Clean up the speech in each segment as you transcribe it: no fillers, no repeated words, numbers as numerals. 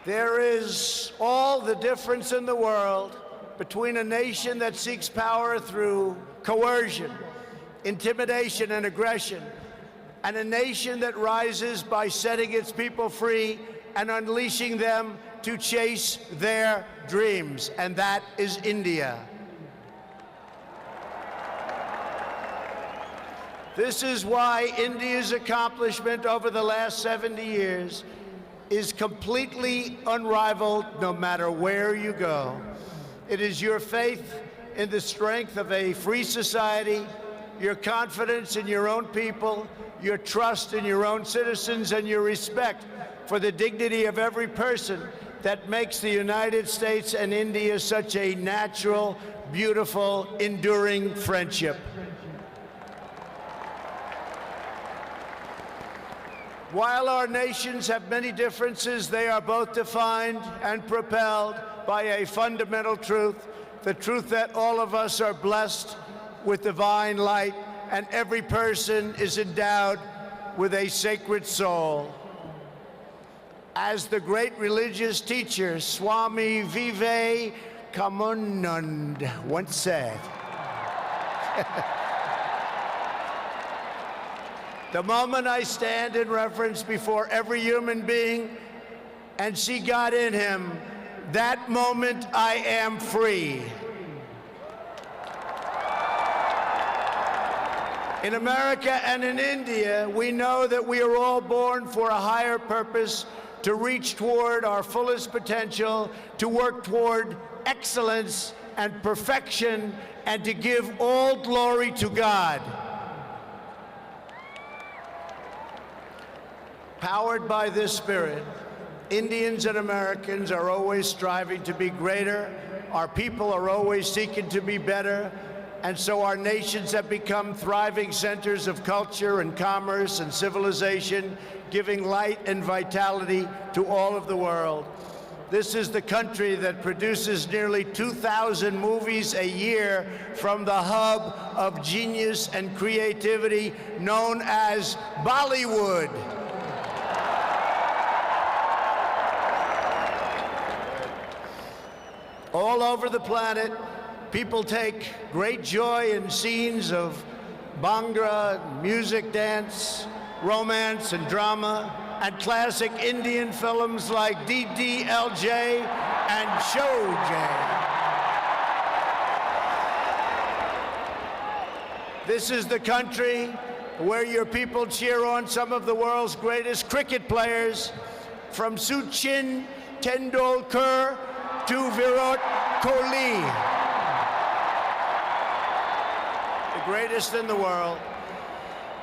There is all the difference in the world between a nation that seeks power through coercion, intimidation, and aggression, and a nation that rises by setting its people free and unleashing them to chase their dreams, and that is India. This is why India's accomplishment over the last 70 years is completely unrivaled no matter where you go. It is your faith in the strength of a free society, your confidence in your own people, your trust in your own citizens, and your respect for the dignity of every person that makes the United States and India such a natural, beautiful, enduring friendship. While our nations have many differences, they are both defined and propelled by a fundamental truth, the truth that all of us are blessed with divine light and every person is endowed with a sacred soul. As the great religious teacher Swami Vivekananda once said, the moment I stand in reverence before every human being and see God in him, that moment I am free. In America and in India, we know that we are all born for a higher purpose, to reach toward our fullest potential, to work toward excellence and perfection, and to give all glory to God. Powered by this spirit, Indians and Americans are always striving to be greater. Our people are always seeking to be better. And so our nations have become thriving centers of culture and commerce and civilization, giving light and vitality to all of the world. This is the country that produces nearly 2,000 movies a year from the hub of genius and creativity known as Bollywood. All over the planet, people take great joy in scenes of Bhangra, music, dance, romance, and drama, and classic Indian films like DDLJ and Showjay. This is the country where your people cheer on some of the world's greatest cricket players, from Sachin Tendulkar to Virat Kohli, the greatest in the world.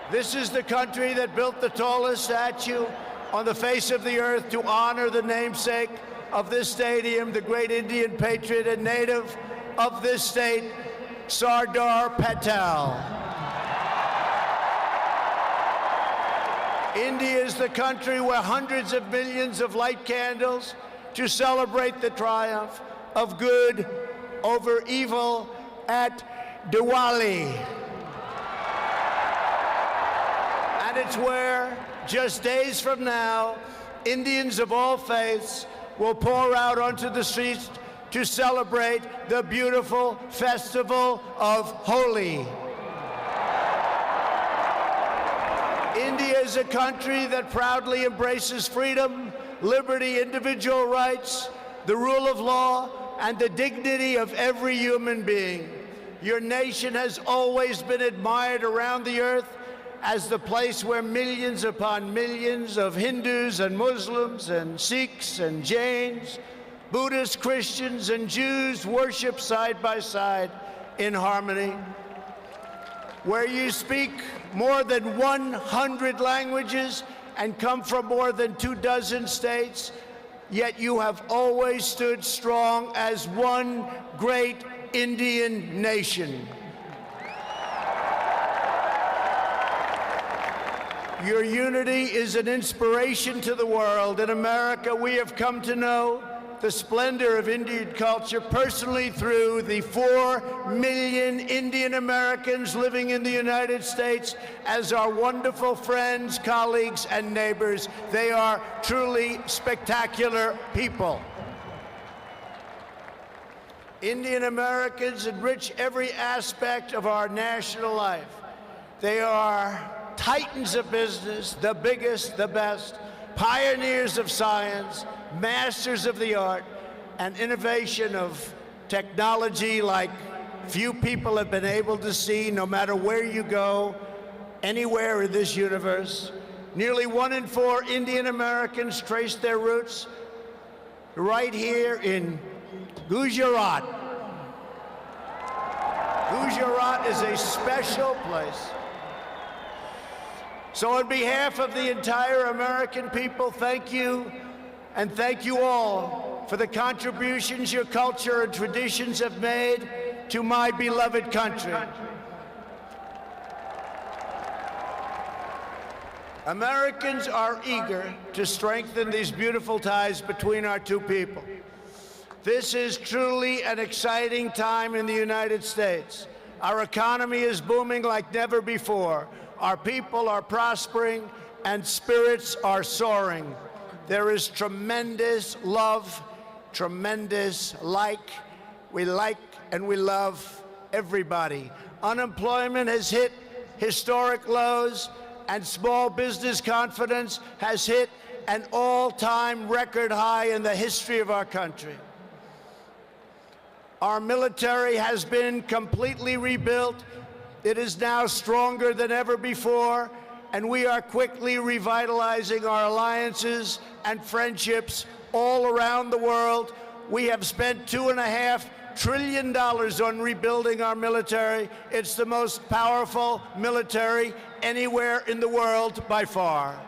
This is the country that built the tallest statue on the face of the earth to honor the namesake of this stadium, the great Indian patriot and native of this state, Sardar Patel. India is the country where hundreds of millions of light candles to celebrate the triumph of good over evil at Diwali. And it's where, just days from now, Indians of all faiths will pour out onto the streets to celebrate the beautiful festival of Holi. India is a country that proudly embraces freedom, liberty, individual rights, the rule of law, and the dignity of every human being. Your nation has always been admired around the earth as the place where millions upon millions of Hindus and Muslims and Sikhs and Jains, Buddhists, Christians, and Jews worship side by side in harmony, where you speak more than 100 languages and come from more than 24 states, yet you have always stood strong as one great Indian nation. Your unity is an inspiration to the world. In America, we have come to know the splendor of Indian culture personally through the 4 million Indian Americans living in the United States as our wonderful friends, colleagues, and neighbors. They are truly spectacular people. Indian Americans enrich every aspect of our national life. They are titans of business, the biggest, the best, pioneers of science, masters of the art, and innovation of technology like few people have been able to see, no matter where you go, anywhere in this universe. Nearly 1 in 4 Indian Americans trace their roots right here in Gujarat. Gujarat is a special place. So on behalf of the entire American people, thank you, and thank you all for the contributions your culture and traditions have made to my beloved country. Americans are eager to strengthen these beautiful ties between our two people. This is truly an exciting time in the United States. Our economy is booming like never before. Our people are prospering, and spirits are soaring. There is tremendous love, tremendous We like and we love everybody. Unemployment has hit historic lows, and small business confidence has hit an all-time record high in the history of our country. Our military has been completely rebuilt. It is now stronger than ever before, and we are quickly revitalizing our alliances and friendships all around the world. We have spent $2.5 trillion on rebuilding our military. It's the most powerful military anywhere in the world by far.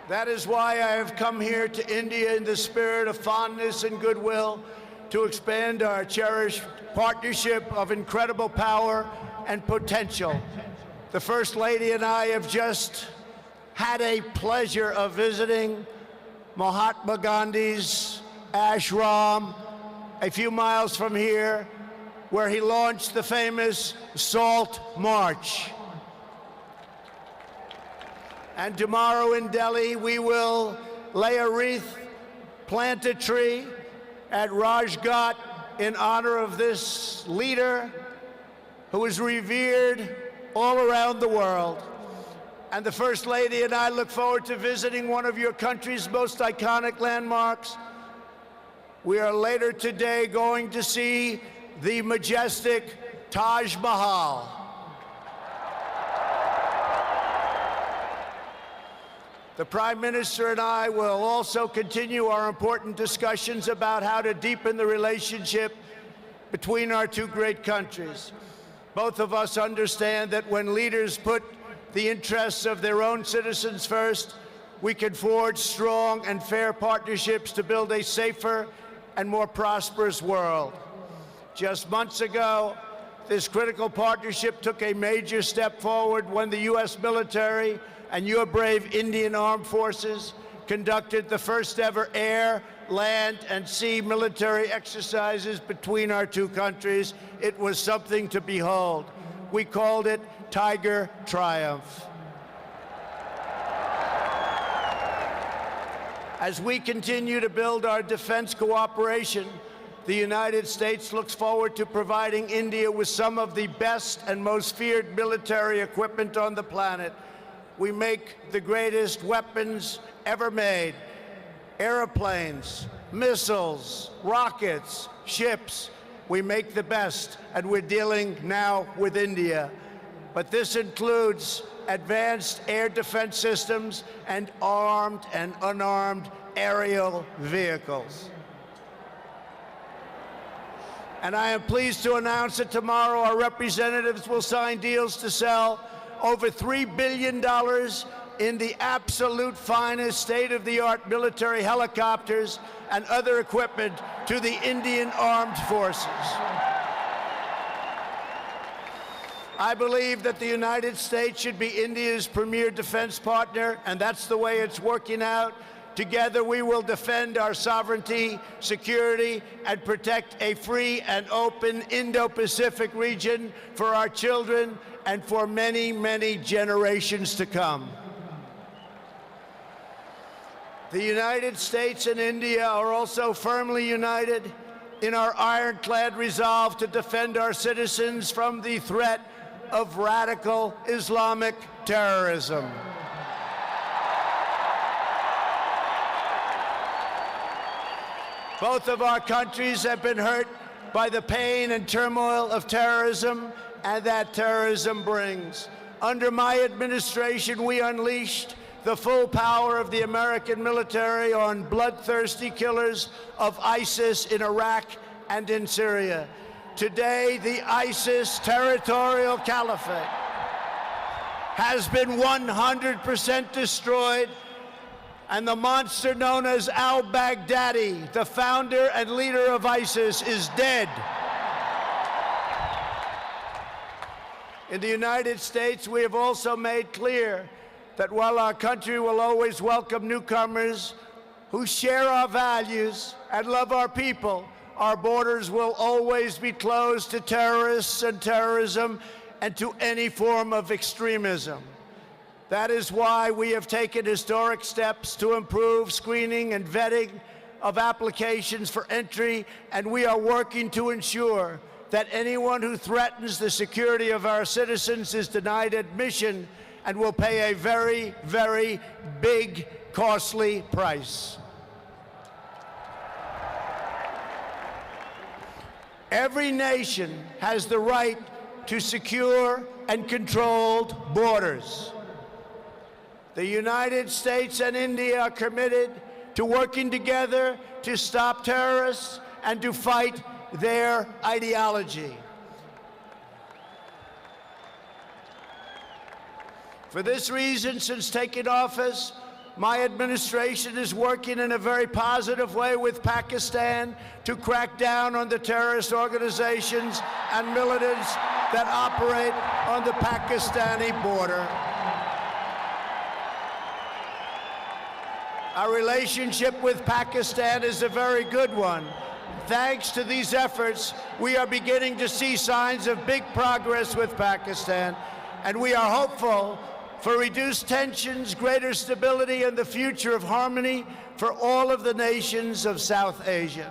That is why I have come here to India in the spirit of fondness and goodwill to expand our cherished partnership of incredible power and potential. The First Lady and I have just had a pleasure of visiting Mahatma Gandhi's ashram a few miles from here, where he launched the famous Salt March. And tomorrow in Delhi, we will lay a wreath, plant a tree at Rajghat in honor of this leader who is revered all around the world. And the First Lady and I look forward to visiting one of your country's most iconic landmarks. We are later today going to see the majestic Taj Mahal. The Prime Minister and I will also continue our important discussions about how to deepen the relationship between our two great countries. Both of us understand that when leaders put the interests of their own citizens first, we can forge strong and fair partnerships to build a safer and more prosperous world. Just months ago, this critical partnership took a major step forward when the U.S. military and your brave Indian Armed Forces conducted the first ever air, land, and sea military exercises between our two countries. It was something to behold. We called it Tiger Triumph. As we continue to build our defense cooperation, the United States looks forward to providing India with some of the best and most feared military equipment on the planet. We make the greatest weapons ever made: airplanes, missiles, rockets, ships. We make the best, and we're dealing now with India. But this includes advanced air defense systems and armed and unarmed aerial vehicles. And I am pleased to announce that tomorrow our representatives will sign deals to sell over $3 billion in the absolute finest state-of-the-art military helicopters and other equipment to the Indian Armed Forces. I believe that the United States should be India's premier defense partner, and that's the way it's working out. Together, we will defend our sovereignty, security, and protect a free and open Indo-Pacific region for our children and for many, many generations to come. The United States and India are also firmly united in our ironclad resolve to defend our citizens from the threat of radical Islamic terrorism. Both of our countries have been hurt by the pain and turmoil of terrorism and that terrorism brings. Under my administration, we unleashed the full power of the American military on bloodthirsty killers of ISIS in Iraq and in Syria. Today, the ISIS territorial caliphate has been 100% destroyed, and the monster known as al-Baghdadi, the founder and leader of ISIS, is dead. In the United States, we have also made clear that while our country will always welcome newcomers who share our values and love our people, our borders will always be closed to terrorists and terrorism and to any form of extremism. That is why we have taken historic steps to improve screening and vetting of applications for entry, and we are working to ensure that anyone who threatens the security of our citizens is denied admission and will pay a very, very big, costly price. Every nation has the right to secure and controlled borders. The United States and India are committed to working together to stop terrorists and to fight their ideology. For this reason, since taking office, my administration is working in a very positive way with Pakistan to crack down on the terrorist organizations and militants that operate on the Pakistani border. Our relationship with Pakistan is a very good one. Thanks to these efforts, we are beginning to see signs of big progress with Pakistan, and we are hopeful for reduced tensions, greater stability, and the future of harmony for all of the nations of South Asia.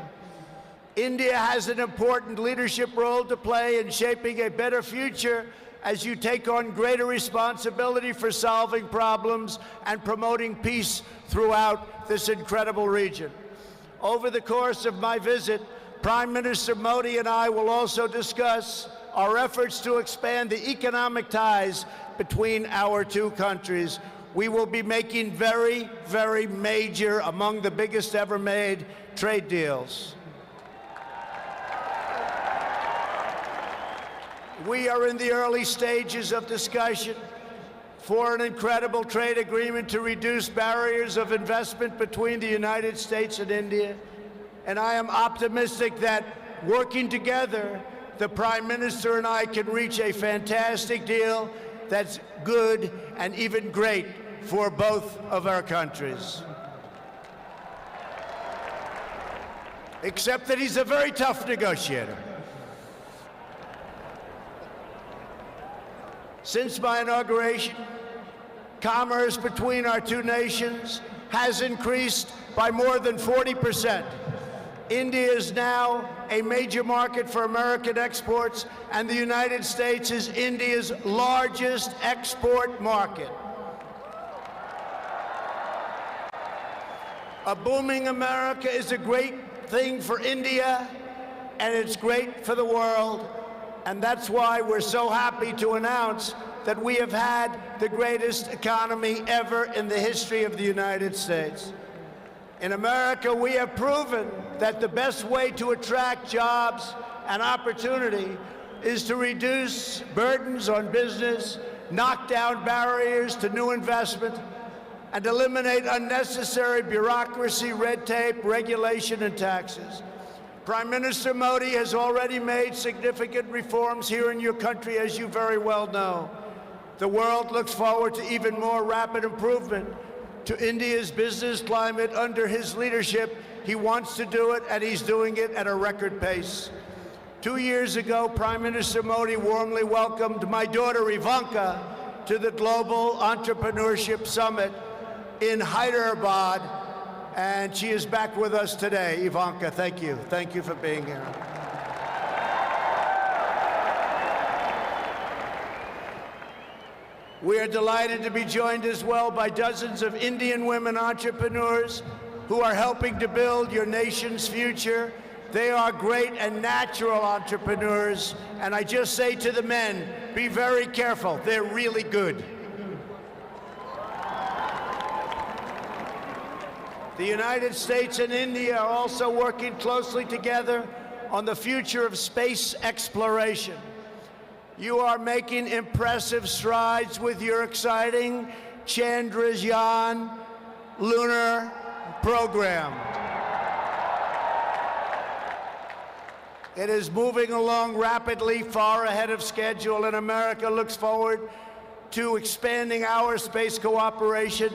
India has an important leadership role to play in shaping a better future as you take on greater responsibility for solving problems and promoting peace throughout this incredible region. Over the course of my visit, Prime Minister Modi and I will also discuss our efforts to expand the economic ties between our two countries. We will be making very, very major, among the biggest ever made, trade deals. We are in the early stages of discussion for an incredible trade agreement to reduce barriers of investment between the United States and India. And I am optimistic that working together, the Prime Minister and I can reach a fantastic deal that's good and even great for both of our countries. Except that he's a very tough negotiator. Since my inauguration, commerce between our two nations has increased by more than 40%. India is now a major market for American exports, and the United States is India's largest export market. A booming America is a great thing for India, and it's great for the world. And that's why we're so happy to announce that we have had the greatest economy ever in the history of the United States. In America, we have proven that the best way to attract jobs and opportunity is to reduce burdens on business, knock down barriers to new investment, and eliminate unnecessary bureaucracy, red tape, regulation, and taxes. Prime Minister Modi has already made significant reforms here in your country, as you very well know. The world looks forward to even more rapid improvement to India's business climate under his leadership. He wants to do it, and he's doing it at a record pace. 2 years ago, Prime Minister Modi warmly welcomed my daughter Ivanka to the Global Entrepreneurship Summit in Hyderabad, and she is back with us today. Ivanka, thank you. Thank you for being here. We are delighted to be joined as well by dozens of Indian women entrepreneurs who are helping to build your nation's future. They are great and natural entrepreneurs, and I just say to the men, be very careful. They're really good. The United States and India are also working closely together on the future of space exploration. You are making impressive strides with your exciting Chandrayaan lunar program. It is moving along rapidly, far ahead of schedule, and America looks forward to expanding our space cooperation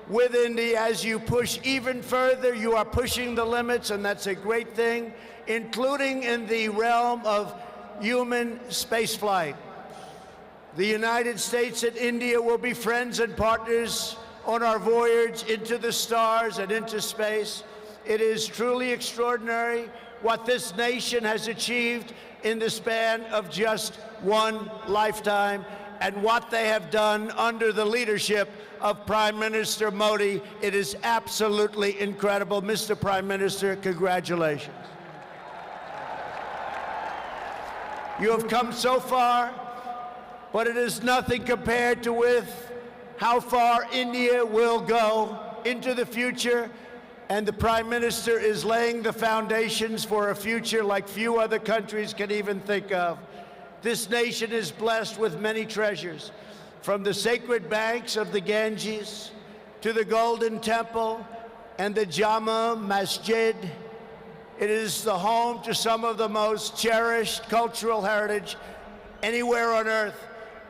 with India. As you push even further, you are pushing the limits, and that's a great thing, including in the realm of human spaceflight. The United States and India will be friends and partners on our voyage into the stars and into space. It is truly extraordinary what this nation has achieved in the span of just one lifetime, and what they have done under the leadership of Prime Minister Modi. It is absolutely incredible. Mr. Prime Minister, congratulations. You have come so far, but it is nothing compared to with how far India will go into the future, and the Prime Minister is laying the foundations for a future like few other countries can even think of. This nation is blessed with many treasures, from the sacred banks of the Ganges to the Golden Temple and the Jama Masjid. It is the home to some of the most cherished cultural heritage anywhere on earth.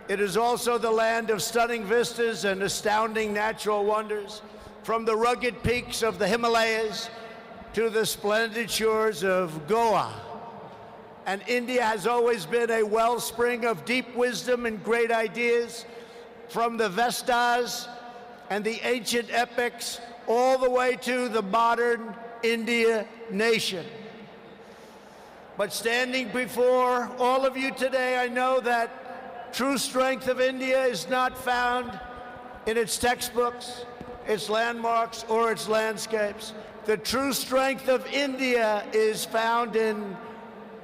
It is also the land of stunning vistas and astounding natural wonders, from the rugged peaks of the Himalayas to the splendid shores of Goa. And India has always been a wellspring of deep wisdom and great ideas, from the Vestas and the ancient epics all the way to the modern India nation. But standing before all of you today, I know that true strength of India is not found in its textbooks, its landmarks, or its landscapes. The true strength of India is found in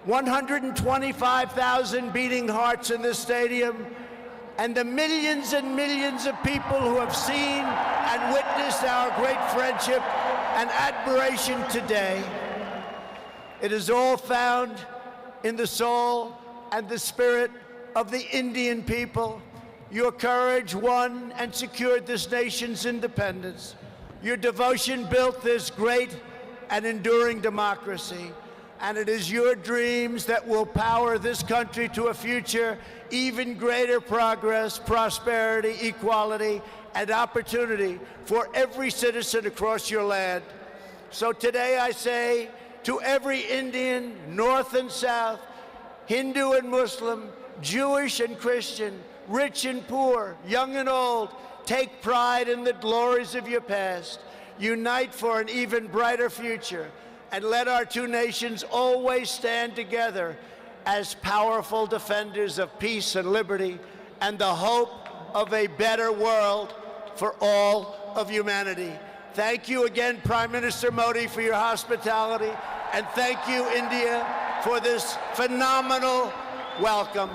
125,000 beating hearts in this stadium, and the millions and millions of people who have seen and witnessed our great friendship and admiration today. It is all found in the soul and the spirit of the Indian people. Your courage won and secured this nation's independence. Your devotion built this great and enduring democracy. And it is your dreams that will power this country to a future, even greater progress, prosperity, equality, and opportunity for every citizen across your land. So today I say to every Indian, North and South, Hindu and Muslim, Jewish and Christian, rich and poor, young and old, take pride in the glories of your past. Unite for an even brighter future. And let our two nations always stand together as powerful defenders of peace and liberty and the hope of a better world for all of humanity. Thank you again, Prime Minister Modi, for your hospitality, and thank you, India, for this phenomenal welcome.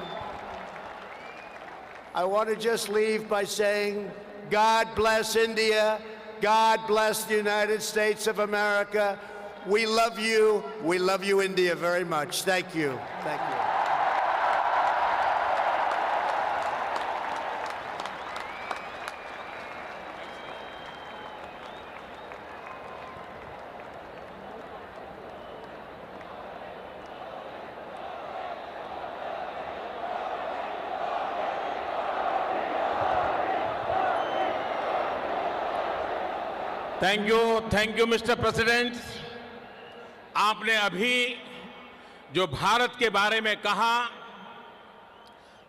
I want to just leave by saying, God bless India, God bless the United States of America. We love you, India, very much. Thank you. Thank you. Thank you mister president. आपने अभी जो भारत के बारे में कहा,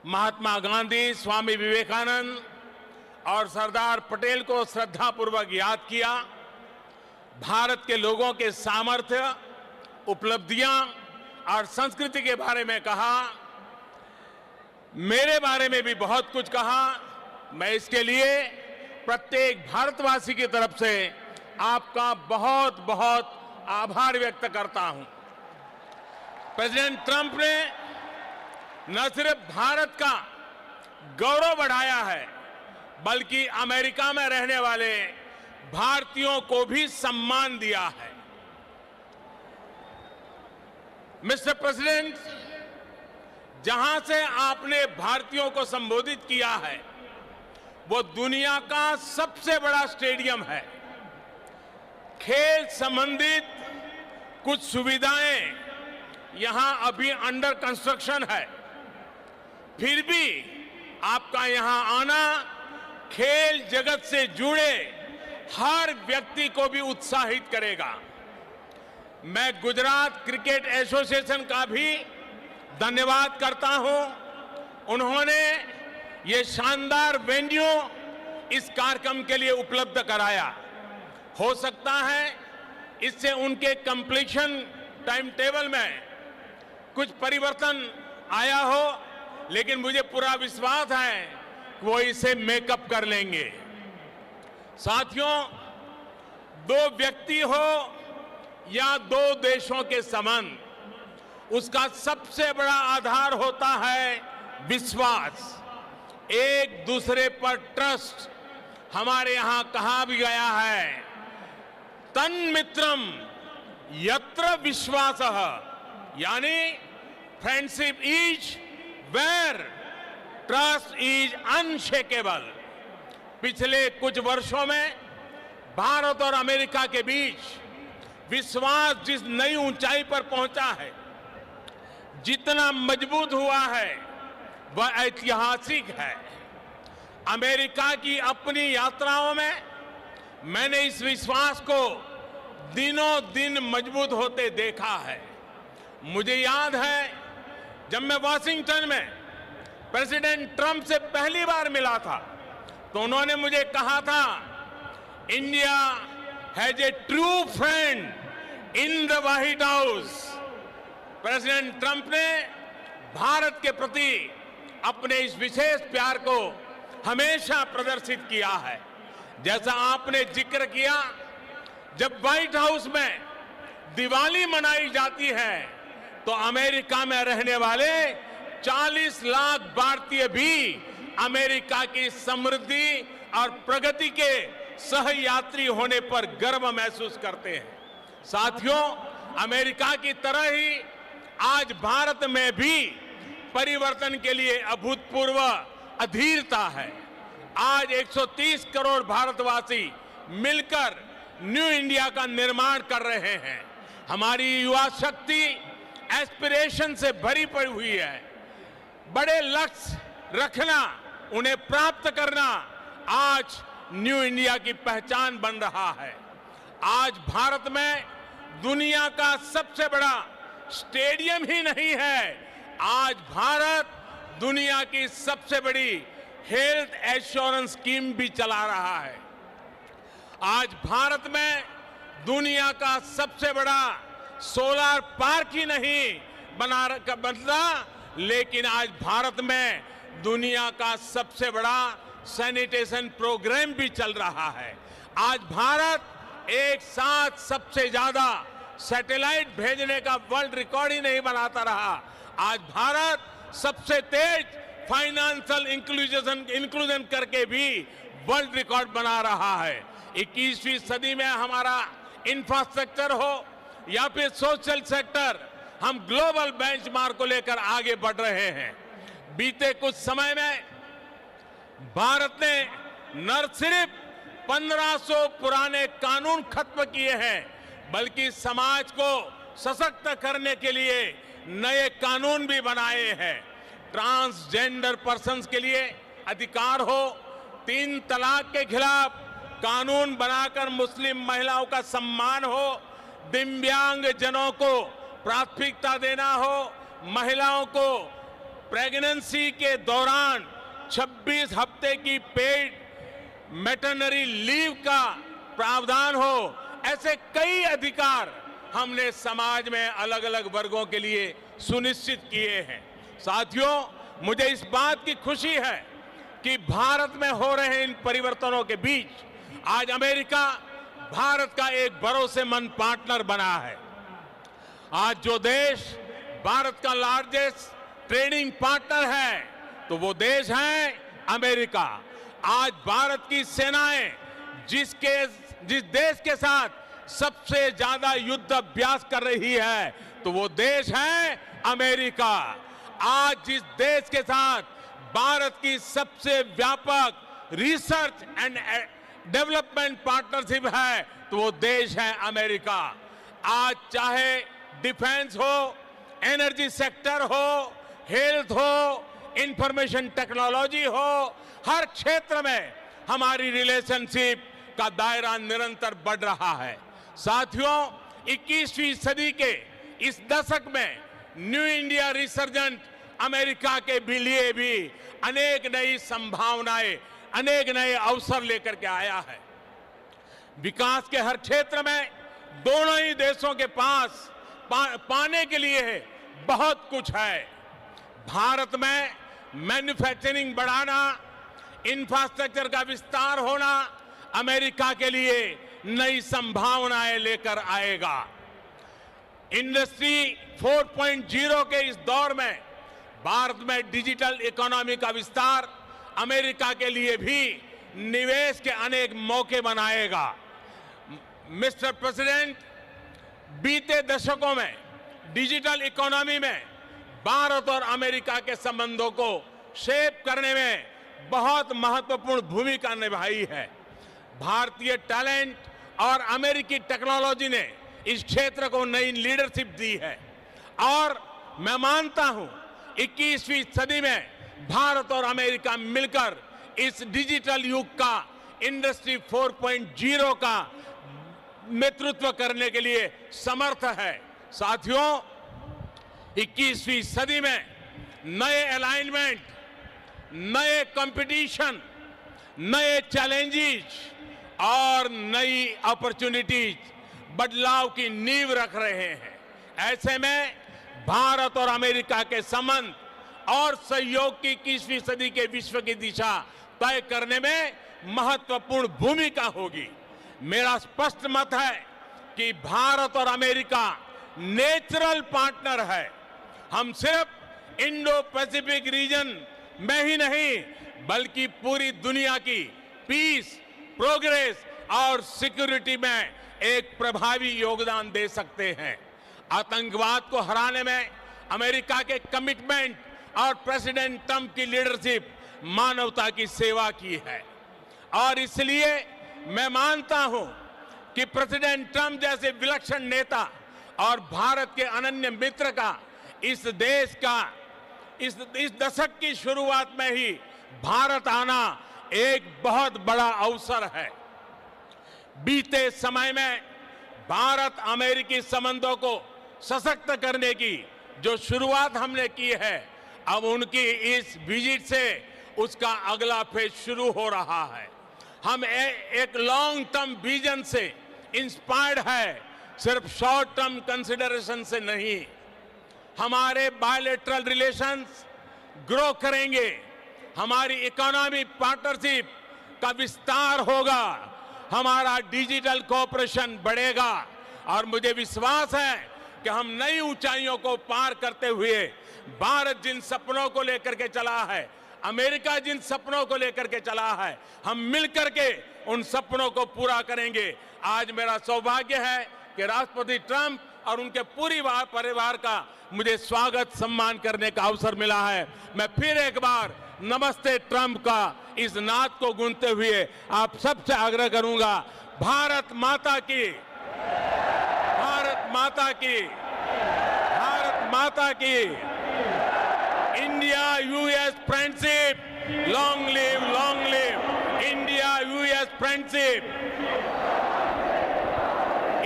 महात्मा गांधी, स्वामी विवेकानंद और सरदार पटेल को श्रद्धापूर्वक याद किया। भारत के लोगों के सामर्थ्य, उपलब्धियां और संस्कृति के बारे में कहा। मेरे बारे में भी बहुत कुछ कहा। मैं इसके लिए प्रत्येक भारतवासी की तरफ से आपका बहुत बहुत आभार व्यक्त करता हूं। प्रेसिडेंट ट्रंप ने न सिर्फ भारत का गौरव बढ़ाया है, बल्कि अमेरिका में रहने वाले भारतीयों को भी सम्मान दिया है। मिस्टर प्रेसिडेंट, जहां से आपने भारतीयों को संबोधित किया है, वो दुनिया का सबसे बड़ा स्टेडियम है। खेल संबंधित कुछ सुविधाएं यहां अभी अंडर कंस्ट्रक्शन है, फिर भी आपका यहां आना खेल जगत से जुड़े हर व्यक्ति को भी उत्साहित करेगा। मैं गुजरात क्रिकेट एसोसिएशन का भी धन्यवाद करता हूं। उन्होंने ये शानदार वेन्यू इस कार्यक्रम के लिए उपलब्ध कराया। हो सकता है इससे उनके कंप्लीशन टाइम टेबल में कुछ परिवर्तन आया हो, लेकिन मुझे पूरा विश्वास है कि वो इसे मेकअप कर लेंगे। साथियों, दो व्यक्ति हो या दो देशों के संबंध, उसका सबसे बड़ा आधार होता है विश्वास, एक दूसरे पर ट्रस्ट। हमारे यहां कहा भी गया है, तन्मित्रम यत्र विश्वासः, यानी friendship is where trust is unshakable. पिछले कुछ वर्षों में भारत और अमेरिका के बीच विश्वास जिस नई ऊंचाई पर पहुंचा है, जितना मजबूत हुआ है, वह ऐतिहासिक है। अमेरिका की अपनी यात्राओं में मैंने इस विश्वास को दिनों दिन मजबूत होते देखा है। मुझे याद है जब मैं वॉशिंगटन में प्रेसिडेंट ट्रंप से पहली बार मिला था, तो उन्होंने मुझे कहा था, India has a true friend in the white house. President Trump ने भारत के प्रति अपने इस विशेष प्यार को हमेशा प्रदर्शित किया है। जैसा आपने जिक्र किया, जब व्हाइट हाउस में दिवाली मनाई जाती है, तो अमेरिका में रहने वाले 40 लाख भारतीय भी अमेरिका की समृद्धि और प्रगति के सहयात्री होने पर गर्व महसूस करते हैं। साथियों, अमेरिका की तरह ही आज भारत में भी परिवर्तन के लिए अभूतपूर्व अधीरता है। आज 130 करोड़ भारतवासी मिलकर न्यू इंडिया का निर्माण कर रहे हैं। हमारी युवा शक्ति एस्पिरेशन से भरी पड़ी हुई है। बड़े लक्ष्य रखना, उन्हें प्राप्त करना आज न्यू इंडिया की पहचान बन रहा है। आज भारत में दुनिया का सबसे बड़ा स्टेडियम ही नहीं है, आज भारत दुनिया की सबसे बड़ी हेल्थ एश्योरेंस स्कीम भी चला रहा है। आज भारत में दुनिया का सबसे बड़ा सोलर पार्क ही नहीं बनता, लेकिन आज भारत में दुनिया का सबसे बड़ा सैनिटेशन प्रोग्राम भी चल रहा है। आज भारत एक साथ सबसे ज्यादा सैटेलाइट भेजने का वर्ल्ड रिकॉर्ड ही नहीं बनाता रहा, आज भारत सबसे तेज फाइनेंशियल इंक्लूजन करके भी वर्ल्ड रिकॉर्ड बना रहा है। 21वीं सदी में हमारा इंफ्रास्ट्रक्चर हो या फिर सोशल सेक्टर, हम ग्लोबल बेंचमार्क को लेकर आगे बढ़ रहे हैं। बीते कुछ समय में भारत ने न सिर्फ 1500 पुराने कानून खत्म किए हैं, बल्कि समाज को सशक्त करने के लिए नए कानून भी बनाए हैं। ट्रांसजेंडर पर्सन्स के लिए अधिकार हो, 3 तलाक के खिलाफ कानून बनाकर मुस्लिम महिलाओं का सम्मान हो, दिव्यांग जनों को प्राथमिकता देना हो, महिलाओं को प्रेगनेंसी के दौरान 26 हफ्ते की पेड मैटरनिटी लीव का प्रावधान हो, ऐसे कई अधिकार हमने समाज में अलग अलग वर्गों के लिए सुनिश्चित किए हैं। साथियों, मुझे इस बात की खुशी है कि भारत में हो रहे इन परिवर्तनों के बीच आज अमेरिका भारत का एक भरोसेमंद पार्टनर बना है। आज जो देश भारत का लार्जेस्ट ट्रेडिंग पार्टनर है तो वो देश है अमेरिका। आज भारत की सेनाएं जिस देश के साथ सबसे ज्यादा युद्ध अभ्यास कर रही है तो वो देश है अमेरिका। आज जिस देश के साथ भारत की सबसे व्यापक रिसर्च एंड डेवलपमेंट पार्टनरशिप है तो वो देश है अमेरिका। आज चाहे डिफेंस हो, एनर्जी सेक्टर हो, हेल्थ हो, इंफॉर्मेशन टेक्नोलॉजी हो, हर क्षेत्र में हमारी रिलेशनशिप का दायरा निरंतर बढ़ रहा है। साथियों, 21वीं सदी के इस दशक में न्यू इंडिया रिसर्जेंट अमेरिका के लिए भी अनेक नई संभावनाएं, अनेक नए अवसर लेकर के आया है। विकास के हर क्षेत्र में दोनों ही देशों के पास पाने के लिए बहुत कुछ है। भारत में मैन्युफैक्चरिंग बढ़ाना, इंफ्रास्ट्रक्चर का विस्तार होना अमेरिका के लिए नई संभावनाएं लेकर आएगा। इंडस्ट्री 4.0 के इस दौर में भारत में डिजिटल इकोनॉमी का विस्तार अमेरिका के लिए भी निवेश के अनेक मौके बनाएगा। मिस्टर प्रेसिडेंट, बीते दशकों में डिजिटल इकोनॉमी में भारत और अमेरिका के संबंधों को शेप करने में बहुत महत्वपूर्ण भूमिका निभाई है। भारतीय टैलेंट और अमेरिकी टेक्नोलॉजी ने इस क्षेत्र को नई लीडरशिप दी है और मैं मानता हूं 21वीं सदी में भारत और अमेरिका मिलकर इस डिजिटल युग का इंडस्ट्री 4.0 का नेतृत्व करने के लिए समर्थ है। साथियों, 21वीं सदी में नए अलाइनमेंट, नए कंपटीशन, नए चैलेंजेस और नई अपॉर्चुनिटीज बदलाव की नींव रख रहे हैं। ऐसे में भारत और अमेरिका के संबंध और सहयोग की 21वीं सदी के विश्व की दिशा तय करने में महत्वपूर्ण भूमिका होगी। मेरा स्पष्ट मत है कि भारत और अमेरिका नेचुरल पार्टनर है। हम सिर्फ इंडो पैसिफिक रीजन में ही नहीं बल्कि पूरी दुनिया की पीस, प्रोग्रेस और सिक्योरिटी में एक प्रभावी योगदान दे सकते हैं। आतंकवाद को हराने में अमेरिका के कमिटमेंट और प्रेसिडेंट ट्रंप की लीडरशिप मानवता की सेवा की है और इसलिए मैं मानता हूं कि प्रेसिडेंट ट्रंप जैसे विलक्षण नेता और भारत के अनन्य मित्र का इस देश का इस दशक की शुरुआत में ही भारत आना एक बहुत बड़ा अवसर है। बीते समय में भारत अमेरिकी संबंधों को सशक्त करने की जो शुरुआत हमने की है, अब उनकी इस विजिट से उसका अगला फेज शुरू हो रहा है। हम एक लॉन्ग टर्म विजन से इंस्पायर्ड है, सिर्फ शॉर्ट टर्म कंसिडरेशन से नहीं। हमारे बायलैटरल रिलेशंस ग्रो करेंगे, हमारी इकोनॉमिक पार्टनरशिप का विस्तार होगा, हमारा डिजिटल कोऑपरेशन बढ़ेगा और मुझे विश्वास है कि हम नई ऊंचाइयों को पार करते हुए भारत जिन सपनों को लेकर के चला है, अमेरिका जिन सपनों को लेकर के चला है, हम मिलकर के उन सपनों को पूरा करेंगे। आज मेरा सौभाग्य है कि राष्ट्रपति ट्रंप और उनके पूरी परिवार का मुझे स्वागत सम्मान करने का अवसर मिला है। मैं फिर एक बार नमस्ते ट्रंप का इस नाद को गूंजते हुए आप सबसे आग्रह करूंगा, भारत माता की, भारत माता की, भारत माता की। India US friendship, long live India US friendship,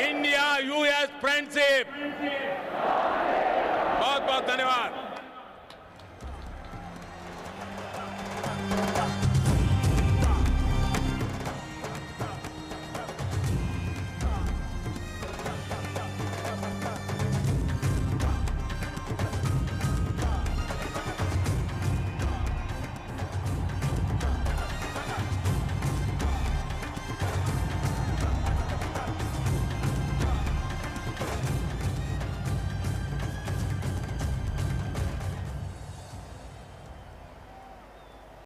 India US friendship. बहुत बहुत धन्यवाद।